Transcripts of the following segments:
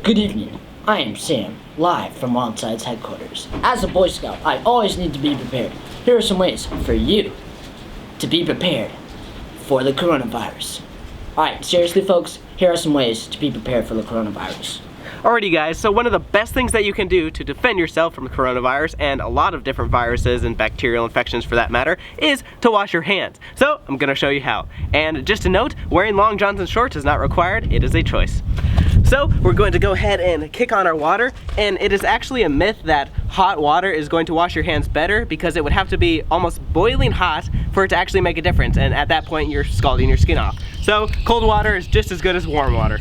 Good evening. I am Sam, live from WILDsides headquarters. As a Boy Scout, I always need to be prepared. Here are some ways for you to be prepared for the coronavirus. Alright, seriously folks, here are some ways to be prepared for the coronavirus. Alrighty guys, so one of the best things that you can do to defend yourself from coronavirus and a lot of different viruses and bacterial infections for that matter is to wash your hands. So I'm gonna show you how. And just a note, wearing long johns and shorts is not required, it is a choice. So we're going to go ahead and kick on our water, and it is actually a myth that hot water is going to wash your hands better because it would have to be almost boiling hot for it to actually make a difference, and at that point you're scalding your skin off. So cold water is just as good as warm water.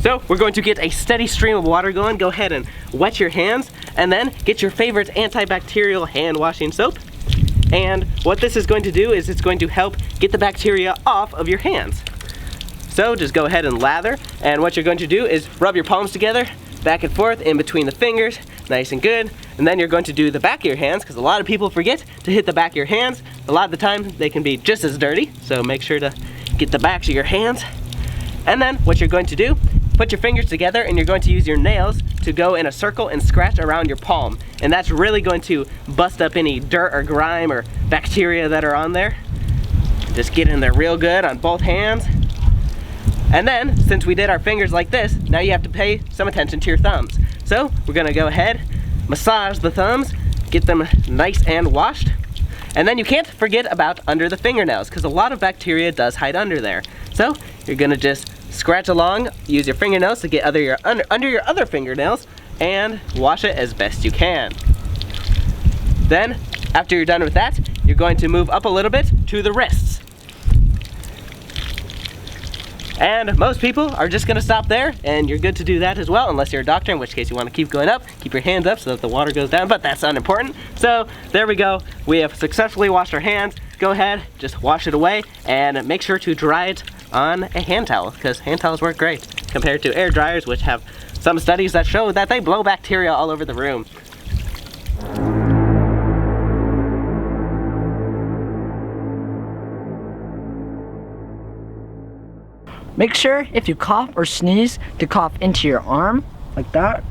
So we're going to get a steady stream of water going. Go ahead and wet your hands, and then get your favorite antibacterial hand washing soap. And what this is going to do is it's going to help get the bacteria off of your hands. So just go ahead and lather, and what you're going to do is rub your palms together, back and forth in between the fingers, nice and good. And then you're going to do the back of your hands, because a lot of people forget to hit the back of your hands. A lot of the time they can be just as dirty, so make sure to get the backs of your hands. And then what you're going to do, put your fingers together, and you're going to use your nails to go in a circle and scratch around your palm. And that's really going to bust up any dirt or grime or bacteria that are on there. Just get in there real good on both hands. And then, since we did our fingers like this, now you have to pay some attention to your thumbs. So we're gonna go ahead, massage the thumbs, get them nice and washed. And then you can't forget about under the fingernails, because a lot of bacteria does hide under there. So you're gonna just scratch along, use your fingernails to get under your other fingernails, and wash it as best you can. Then, after you're done with that, you're going to move up a little bit to the wrists. And most people are just gonna stop there, and you're good to do that as well, unless you're a doctor, in which case you wanna keep going up, keep your hands up so that the water goes down, but that's unimportant. So there we go, we have successfully washed our hands. Go ahead, just wash it away, and make sure to dry it on a hand towel, because hand towels work great compared to air dryers, which have some studies that show that they blow bacteria all over the room. Make sure if you cough or sneeze to cough into your arm, like that,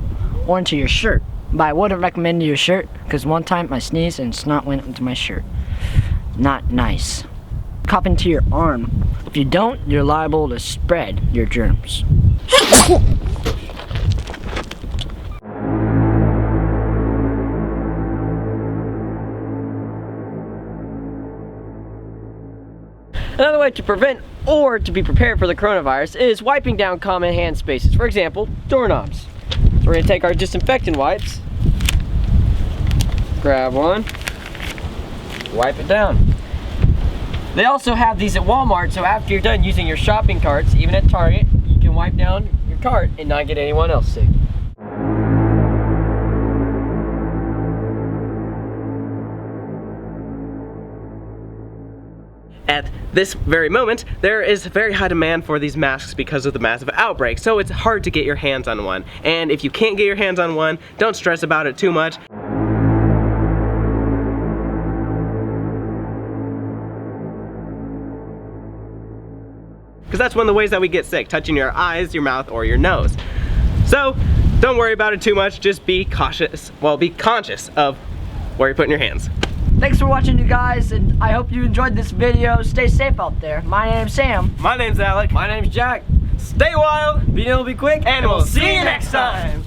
or into your shirt. But I wouldn't recommend your shirt, because one time I sneezed and snot went into my shirt. Not nice. Cough into your arm. If you don't, you're liable to spread your germs. Another way to prevent or to be prepared for the coronavirus is wiping down common hand spaces. For example, doorknobs. So we're going to take our disinfectant wipes, grab one, wipe it down. They also have these at Walmart, so after you're done using your shopping carts, even at Target, you can wipe down your cart and not get anyone else sick. At this very moment, there is very high demand for these masks because of the massive outbreak, so it's hard to get your hands on one. And if you can't get your hands on one, don't stress about it too much. Because that's one of the ways that we get sick, touching your eyes, your mouth, or your nose. So don't worry about it too much, just be cautious, well, be conscious of where you're putting your hands. Thanks for watching, you guys, and I hope you enjoyed this video. Stay safe out there. My name's Sam. My name's Alec. My name's Jack. Stay wild, Be ill, be quick, and we'll see you next time.